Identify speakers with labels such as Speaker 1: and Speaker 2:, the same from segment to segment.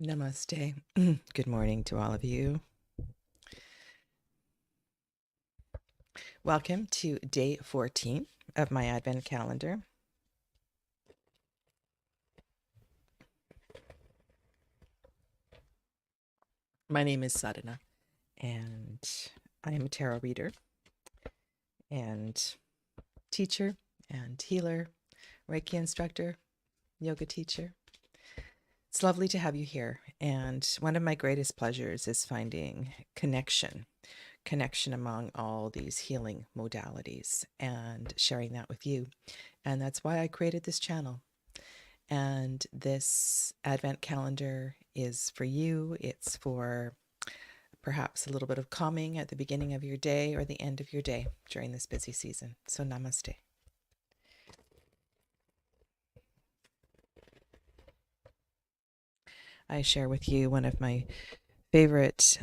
Speaker 1: Namaste. Good morning to all of you. Welcome to day 14 of my Advent calendar. My name is Sadhana, and I am a tarot reader and teacher and healer, Reiki instructor, yoga teacher. It's lovely to have you here. And one of my greatest pleasures is finding connection among all these healing modalities and sharing that with you. And that's why I created this channel. And this Advent calendar is for you. It's for perhaps a little bit of calming at the beginning of your day or the end of your day during this busy season. So namaste. I share with you one of my favorite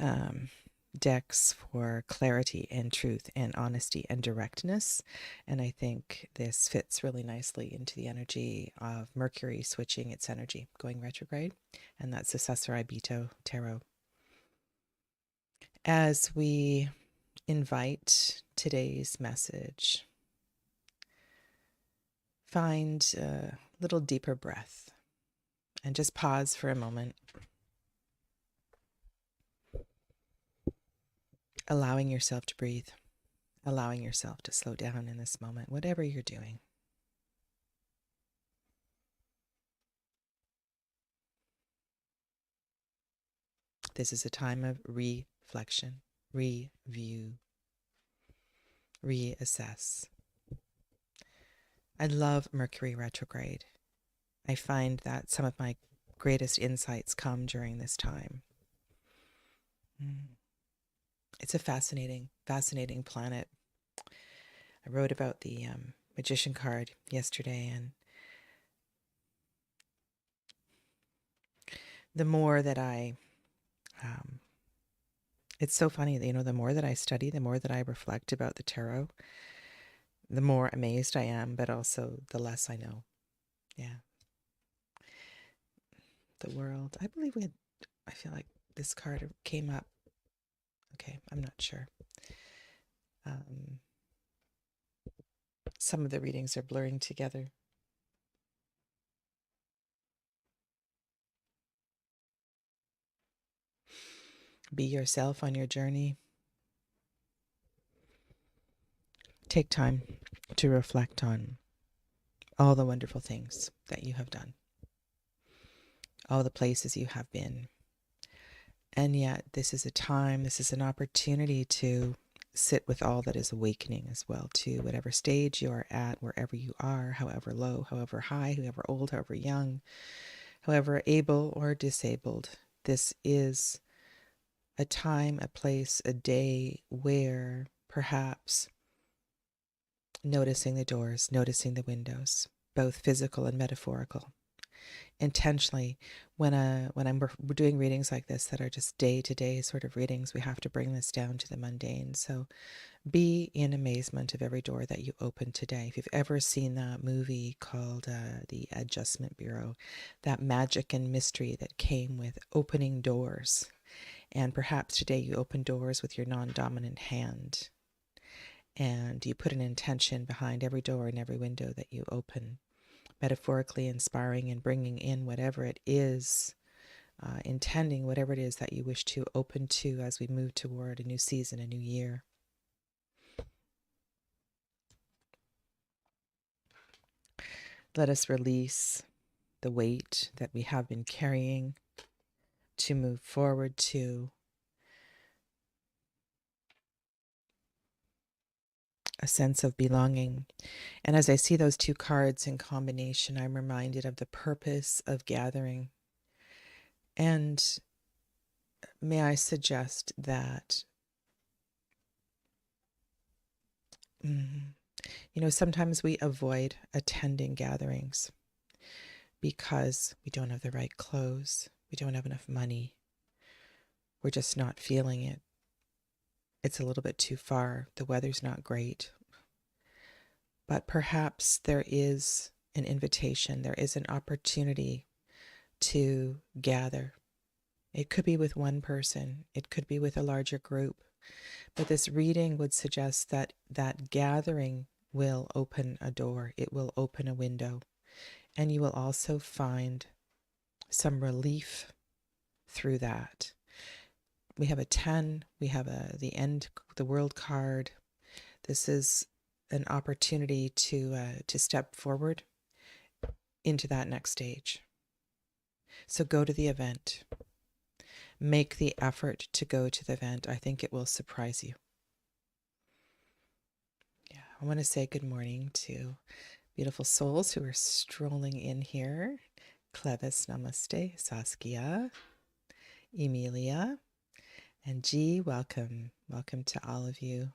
Speaker 1: decks for clarity and truth and honesty and directness. And I think this fits really nicely into the energy of Mercury switching its energy, going retrograde. And that's the Sasarai Bito Tarot. As we invite today's message, find a little deeper breath and just pause for a moment, allowing yourself to breathe, allowing yourself to slow down in this moment, whatever you're doing. This is a time of reflection, review, reassess. I love Mercury retrograde. I find that some of my greatest insights come during this time. It's a fascinating planet. I wrote about the Magician card yesterday, and the more that it's so funny that, the more that I study, the more that I reflect about the tarot, the more amazed I am, but also the less I know. Yeah. The world. I believe I feel like this card came up. Okay, I'm not sure. Some of the readings are blurring together. Be yourself on your journey. Take time to reflect on all the wonderful things that you have done, all the places you have been. And yet this is an opportunity to sit with all that is awakening as well, to whatever stage you are at, wherever you are, however low, however high, however old, however young, however able or disabled. This is a time, a place, a day where perhaps noticing the doors, noticing the windows, both physical and metaphorical. Intentionally, when we're doing readings like this that are just day-to-day sort of readings, we have to bring this down to the mundane. So be in amazement of every door that you open today. If you've ever seen that movie called The Adjustment Bureau, that magic and mystery that came with opening doors. And perhaps today you open doors with your non-dominant hand, and you put an intention behind every door and every window that you open, metaphorically inspiring and bringing in whatever it is, intending whatever it is that you wish to open to as we move toward a new season, a new year. Let us release the weight that we have been carrying to move forward to a sense of belonging. And as I see those two cards in combination, I'm reminded of the purpose of gathering. And may I suggest that, sometimes we avoid attending gatherings because we don't have the right clothes, we don't have enough money, we're just not feeling it. It's a little bit too far, the weather's not great. But perhaps there is an invitation, there is an opportunity to gather It could be with one person, it could be with a larger group. But this reading would suggest that that gathering will open a door, it will open a window, and you will also find some relief through that. We have a 10, we have the world card. This is an opportunity to step forward into that next stage. So go to the event. Make the effort to go to the event. I think it will surprise you. Yeah, I want to say good morning to beautiful souls who are strolling in here. Clevis, namaste. Saskia, Emilia, and G, welcome. Welcome to all of you.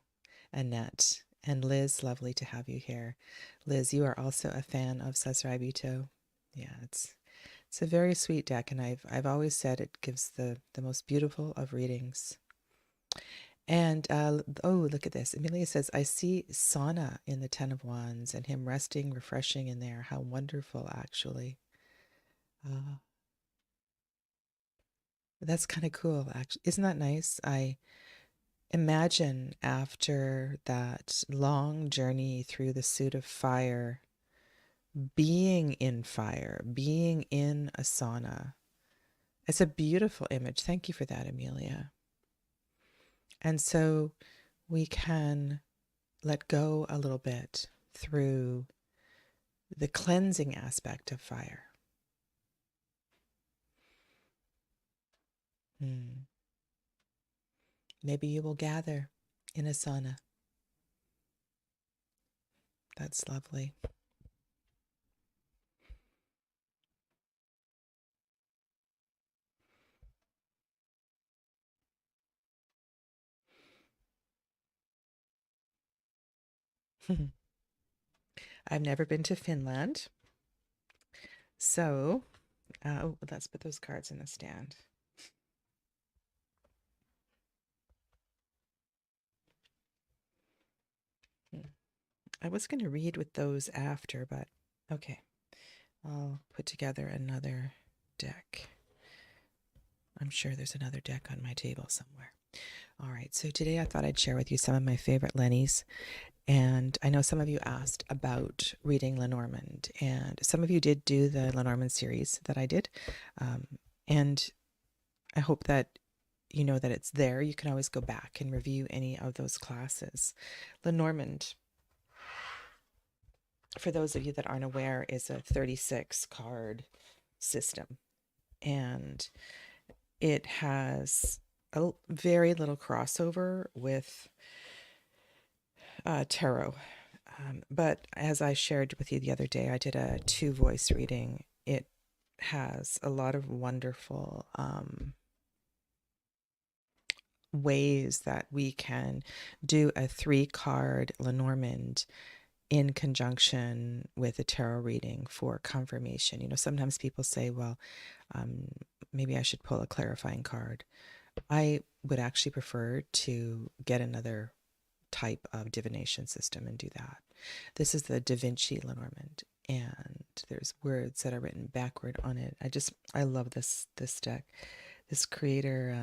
Speaker 1: Annette and Liz, lovely to have you here. Liz, you are also a fan of Sasraibito. Yeah, it's a very sweet deck, and I've always said it gives the most beautiful of readings. And oh, look at this. Amelia says, I see sauna in the Ten of Wands and him resting, refreshing in there. How wonderful, actually. That's kind of cool, actually. Isn't that nice? I imagine after that long journey through the suit of fire, being in fire, being in a sauna. It's a beautiful image. Thank you for that, Amelia. And so we can let go a little bit through the cleansing aspect of fire. Maybe you will gather in a sauna. That's lovely. I've never been to Finland. So, let's put those cards in the stand. I was going to read with those after, but okay. I'll put together another deck. I'm sure there's another deck on my table somewhere. All right, so today I thought I'd share with you some of my favorite Lennies. And I know some of you asked about reading Lenormand, and some of you did do the Lenormand series that I did. And I hope that you know that it's there. You can always go back and review any of those classes. Lenormand, for those of you that aren't aware, is a 36 card system, and it has a very little crossover with tarot. But as I shared with you the other day, I did a 2-voice reading. It has a lot of wonderful ways that we can do a 3-card Lenormand in conjunction with a tarot reading for confirmation. You know, sometimes people say, well, maybe I should pull a clarifying card. I would actually prefer to get another type of divination system and do that. This is the Da Vinci Lenormand, and there's words that are written backward on it. I love this deck. This creator,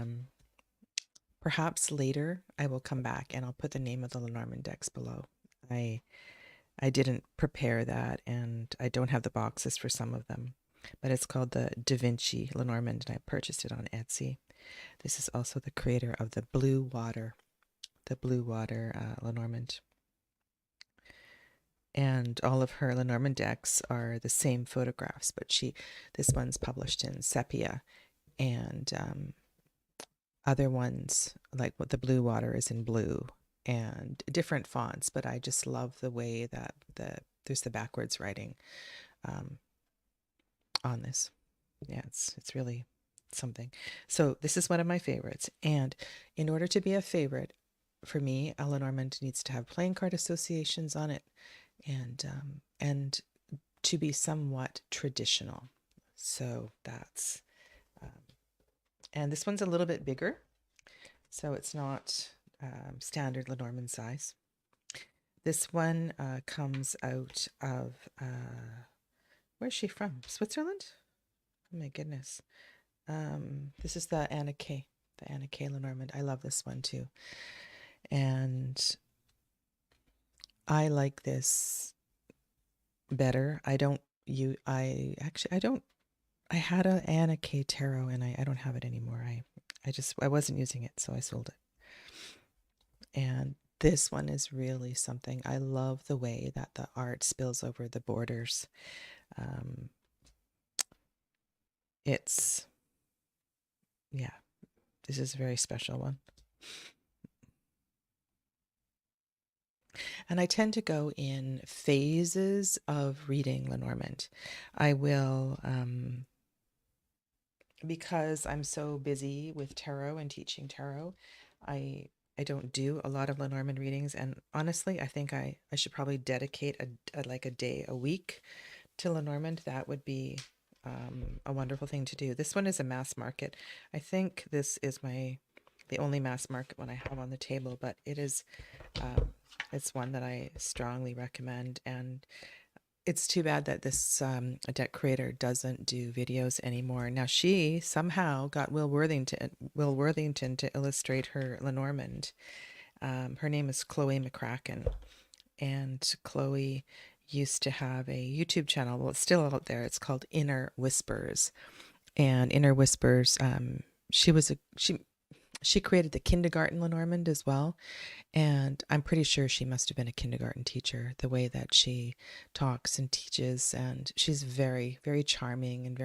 Speaker 1: perhaps later I will come back and I'll put the name of the Lenormand decks below. I didn't prepare that, and I don't have the boxes for some of them, but it's called the Da Vinci Lenormand, and I purchased it on Etsy. This is also the creator of the Blue Water Lenormand. And all of her Lenormand decks are the same photographs, but this one's published in sepia, and other ones, like what the Blue Water, is in blue and different fonts. But I just love the way that there's the backwards writing on this. Yeah, it's really something. So this is one of my favorites, and in order to be a favorite for me, a Lenormand needs to have playing card associations on it, and to be somewhat traditional. So that's and this one's a little bit bigger, so it's not standard Lenormand size. This one comes out of where's she from? Switzerland? Oh my goodness. This is the Anna K. The Anna K. LENORMAND. I love this one too. And I like this better. I don't, I had a Anna K. Tarot and I don't have it anymore. I wasn't using it, so I sold it. And this one is really something. I love the way that the art spills over the borders. Um, it's, yeah, this is a very special one. And I tend to go in phases of reading Lenormand. I will, because I'm so busy with tarot and teaching tarot, I I don't do a lot of Lenormand readings. And honestly, I think I should probably dedicate like a day a week to Lenormand. That would be a wonderful thing to do. This one is a mass market. I think this is the only mass market one I have on the table, but um, it's one that I strongly recommend. And it's too bad that this deck creator doesn't do videos anymore. Now she somehow got Will Worthington to illustrate her Lenormand. Her name is Chloe McCracken, and Chloe used to have a YouTube channel. Well, it's still out there. It's called Inner Whispers, and Inner Whispers. She was a she created the kindergarten Lenormand as well, and I'm pretty sure she must have been a kindergarten teacher, the way that she talks and teaches. And she's very, very charming and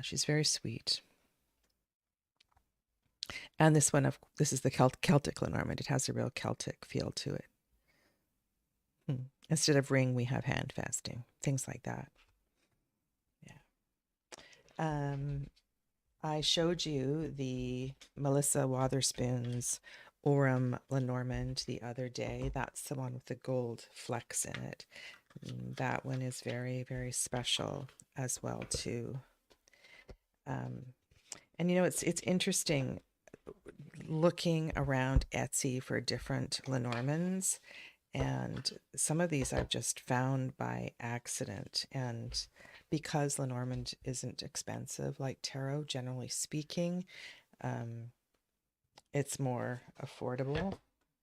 Speaker 1: she's very sweet. And this is the Celtic Lenormand. It has a real Celtic feel to it. Instead of ring, we have hand fasting, things like that. Yeah. I showed you the Melissa Wotherspoon's Aurum Lenormand the other day. That's the one with the gold flecks in it. That one is very, very special as well too. And it's interesting looking around Etsy for different Lenormands, and some of these I've just found by accident. And because Lenormand isn't expensive like tarot, generally speaking, it's more affordable.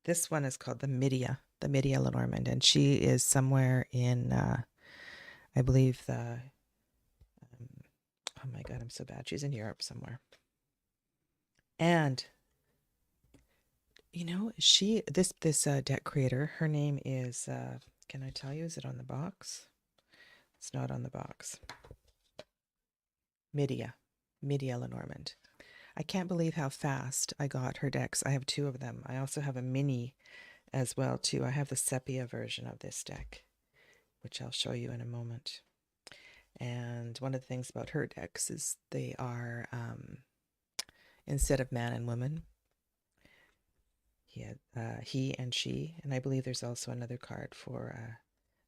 Speaker 1: This one is called the Midia Lenormand, and she is somewhere in, I believe oh my God, I'm so bad. She's in Europe somewhere. And this deck creator, her name is, can I tell you, is it on the box? It's not on the box. Midia Lenormand. I can't believe how fast I got her decks. I have two of them. I also have a mini as well too. I have the sepia version of this deck, which I'll show you in a moment. And one of the things about her decks is they are, instead of man and woman, he and she. And I believe there's also another card for,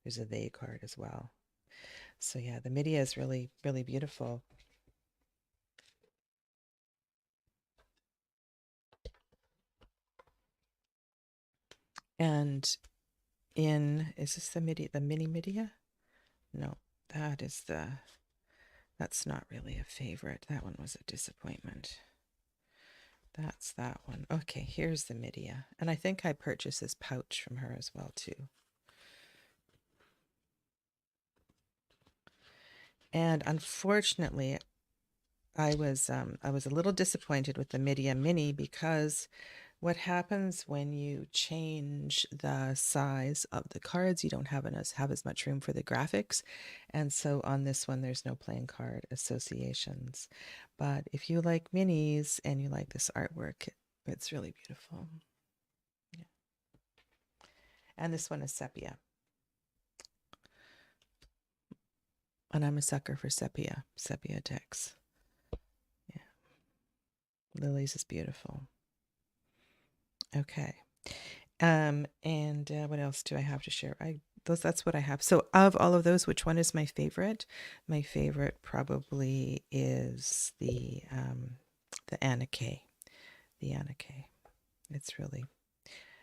Speaker 1: there's a they card as well. So yeah, the Midia is really, really beautiful. And is this the mini Midia? No, that's not really a favorite. That one was a disappointment. That's that one. Okay, here's the Midia. And I think I purchased this pouch from her as well too. And unfortunately, I was a little disappointed with the Midia Mini, because what happens when you change the size of the cards, you don't have as much room for the graphics. And so on this one, there's no playing card associations. But if you like minis and you like this artwork, it's really beautiful. Yeah. And this one is sepia. And I'm a sucker for sepia decks. Yeah. Lily's is beautiful. Okay. And what else do I have to share? That's what I have. So of all of those, which one is my favorite? My favorite probably is the Anna K. The Anna K. It's really,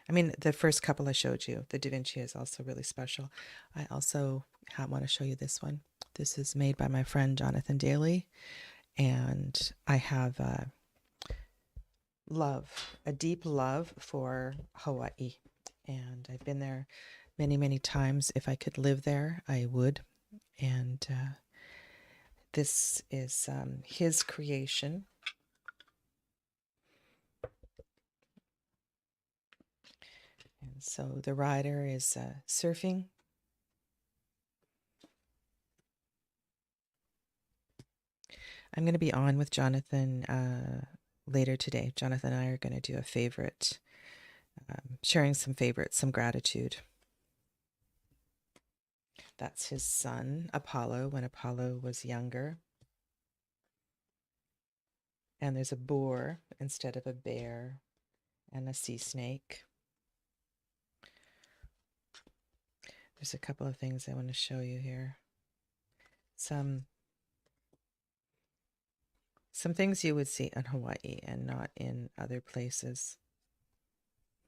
Speaker 1: I mean, the first couple I showed you, the Da Vinci, is also really special. I also want to show you this one. This is made by my friend Jonathan Daly, And I have a deep love for Hawaii. And I've been there many, many times. If I could live there, I would. And this is his creation. And so the rider is surfing. I'm going to be on with Jonathan later today. Jonathan and I are going to do a favorite, sharing some favorites, some gratitude. That's his son, Apollo, when Apollo was younger. And there's a boar instead of a bear, and a sea snake. There's a couple of things I want to show you here. Some things you would see in Hawaii and not in other places.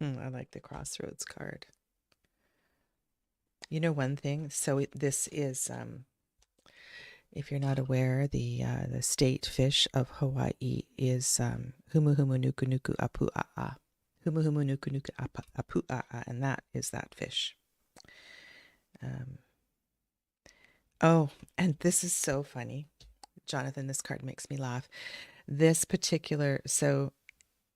Speaker 1: I like the crossroads card. You know one thing? So this is, if you're not aware, the state fish of Hawaii is humu humu nuku nuku apua'a. Humu humu nuku nuku apua'a, and that is that fish. Oh, and this is so funny. Jonathan, this card makes me laugh. This particular, so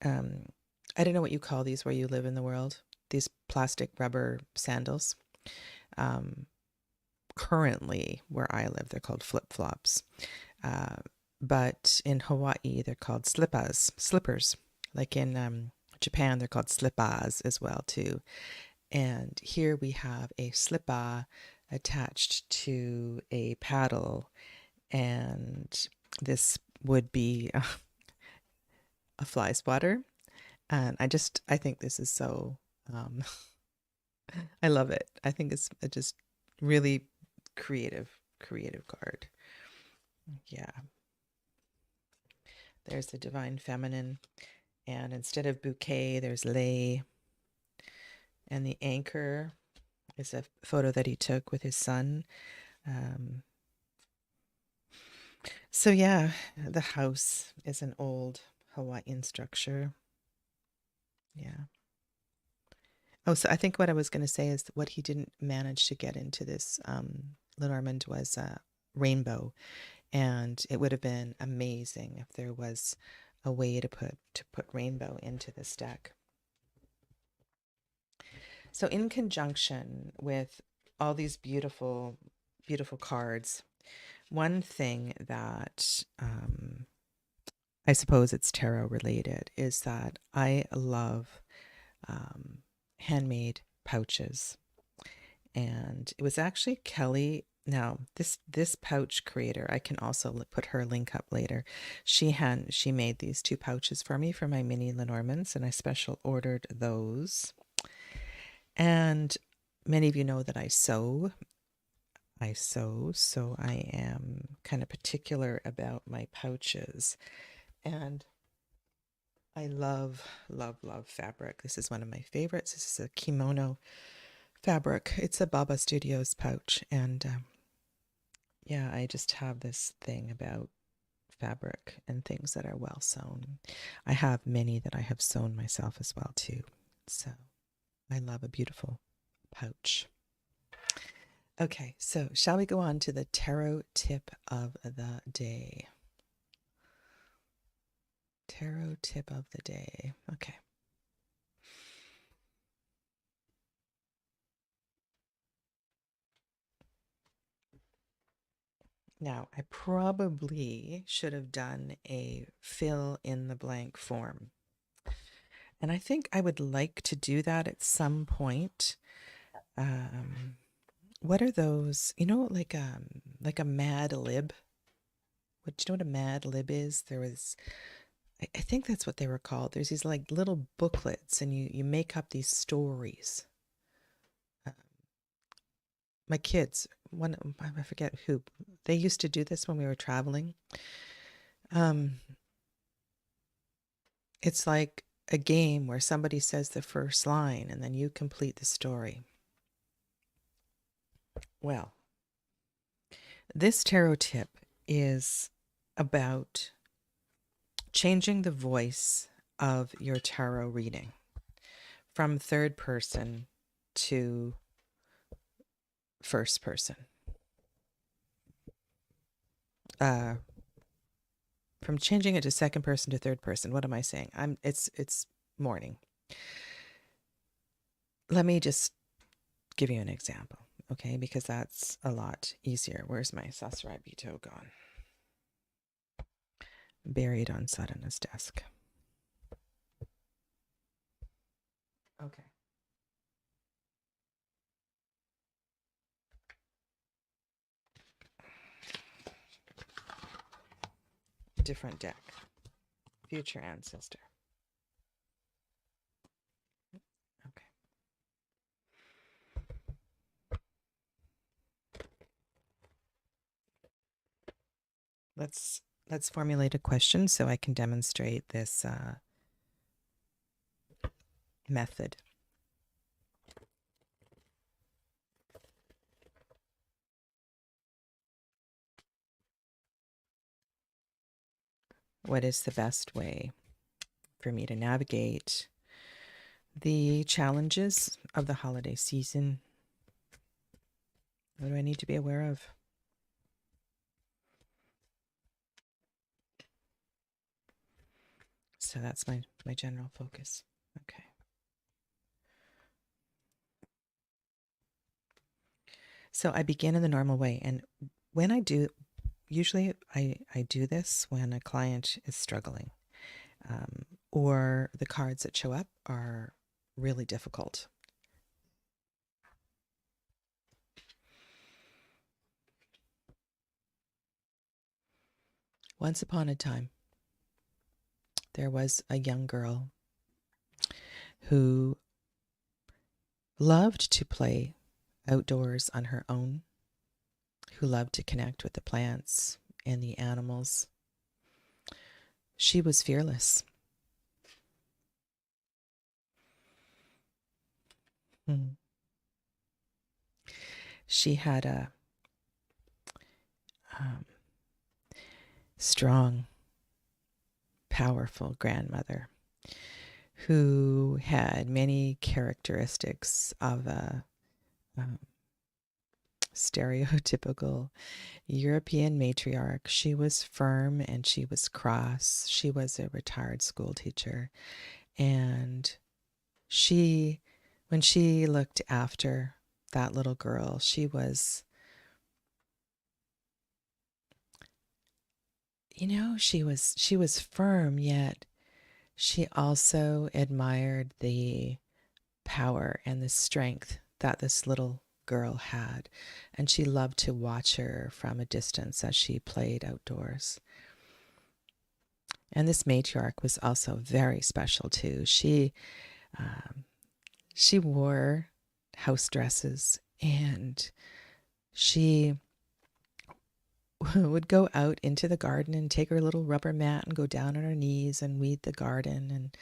Speaker 1: I don't know what you call these where you live in the world, these plastic rubber sandals. Currently, where I live, they're called flip-flops. But in Hawaii, they're called slippers. Like in Japan, they're called slippers as well, too. And here we have a slipper attached to a paddle, and this would be a fly swatter. And I think this is so, I love it. I think it's just really creative card. Yeah. There's the divine feminine, and instead of bouquet, there's lei. And the anchor is a photo that he took with his son. So yeah, the house is an old Hawaiian structure. Yeah. Oh, so I think what I was going to say is what he didn't manage to get into this Lenormand was rainbow, and it would have been amazing if there was a way to put rainbow into this deck. So in conjunction with all these beautiful, beautiful cards, one thing that I suppose it's tarot related is that I love handmade pouches. And it was actually Kelly. Now, this pouch creator, I can also put her link up later. She made these 2 pouches for me for my mini Lenormands, and I special ordered those. And many of you know that I sew. So I am kind of particular about my pouches. And I love, love, love fabric. This is one of my favorites. This is a kimono fabric. It's a Baba Studios pouch. And yeah, I just have this thing about fabric and things that are well sewn. I have many that I have sewn myself as well too. So I love a beautiful pouch. Okay, so shall we go on to the tarot tip of the day? Tarot tip of the day. Okay. Now, I probably should have done a fill in the blank form. And I think I would like to do that at some point. What are those? You know, like a Mad Lib? Do you know what a Mad Lib is? There was, I think that's what they were called. There's these like little booklets, and you make up these stories. My kids, I forget who, they used to do this when we were traveling. It's like a game where somebody says the first line and then you complete the story. Well, this tarot tip is about changing the voice of your tarot reading from third person to first person. From changing it to second person to third person. What am I saying? It's morning. Let me just give you an example, okay? Because that's a lot easier. Where's my Sasrai Bito gone? Buried on Sadhana's desk. Okay. Different deck. Future ancestor. Okay. Let's formulate a question so I can demonstrate this method. What is the best way for me to navigate the challenges of the holiday season? What do I need to be aware of? So that's my general focus. Okay. So I begin in the normal way. And when I do, usually I do this when a client is struggling, or the cards that show up are really difficult. Once upon a time, there was a young girl who loved to play outdoors on her own, who loved to connect with the plants and the animals. She was fearless. She had a strong, powerful grandmother who had many characteristics of a stereotypical European matriarch. She was firm and she was cross. She was a retired school teacher. And when she looked after that little girl, she was, she was firm, yet she also admired the power and the strength that this little girl had, and she loved to watch her from a distance as she played outdoors. And this matriarch was also very special too. She wore house dresses, and she would go out into the garden and take her little rubber mat and go down on her knees and weed the garden. And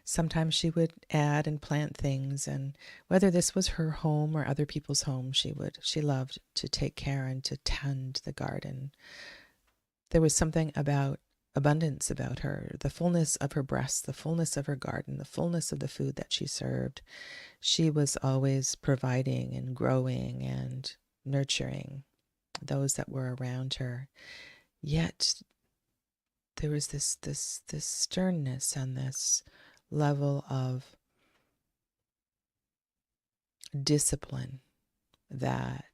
Speaker 1: sometimes she would add and plant things, and whether this was her home or other people's home, she loved to take care and to tend the garden. There was something about abundance about her, the fullness of her breasts, the fullness of her garden, the fullness of the food that she served. She was always providing and growing and nurturing those that were around her. Yet there was this sternness and this level of discipline that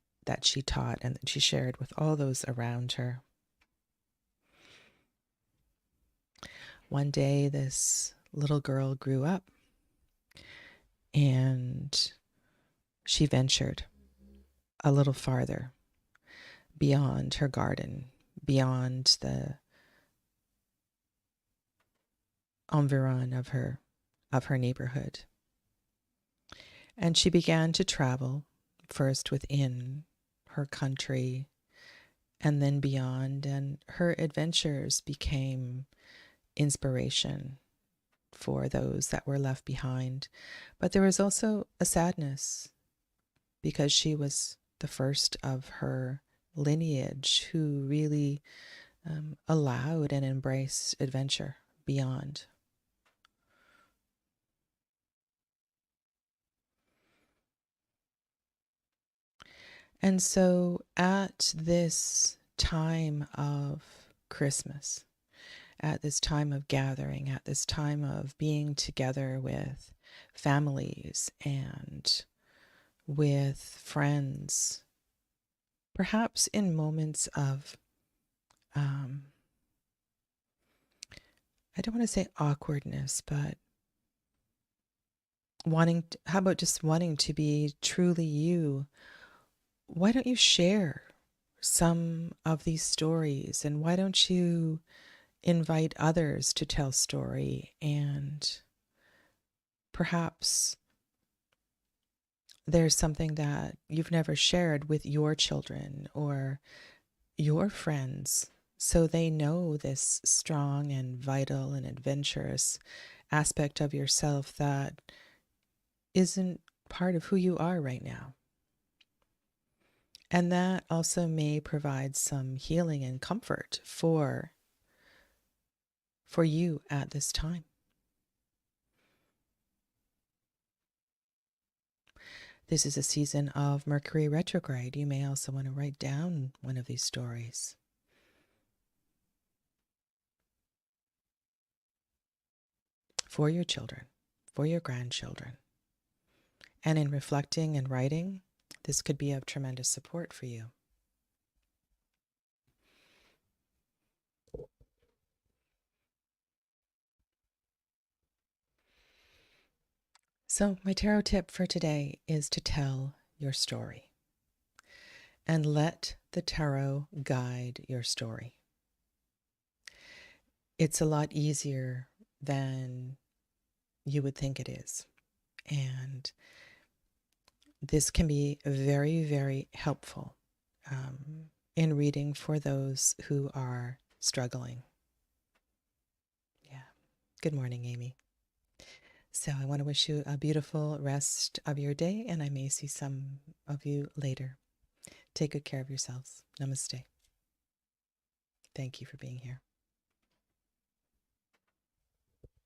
Speaker 1: she taught and that she shared with all those around her. One day, this little girl grew up, and she ventured a little farther beyond her garden, beyond the environ of her neighborhood. And she began to travel, first within her country and then beyond, and her adventures became inspiration for those that were left behind. But there was also a sadness, because she was the first of her lineage who really allowed and embraced adventure beyond. And so at this time of Christmas, at this time of gathering, at this time of being together with families and with friends, perhaps in moments of, I don't want to say awkwardness, but how about just wanting to be truly you? Why don't you share some of these stories, and why don't you invite others to tell story? And perhaps there's something that you've never shared with your children or your friends, so they know this strong and vital and adventurous aspect of yourself that isn't part of who you are right now. And that also may provide some healing and comfort for you at this time. This is a season of Mercury retrograde. You may also want to write down one of these stories. For your children, for your grandchildren. And in reflecting and writing, this could be of tremendous support for you. So, my tarot tip for today is to tell your story and let the tarot guide your story. It's a lot easier than you would think it is. And this can be very, very helpful in reading for those who are struggling. Yeah. Good morning, Amy. So I want to wish you a beautiful rest of your day, and I may see some of you later. Take good care of yourselves. Namaste. Thank you for being here.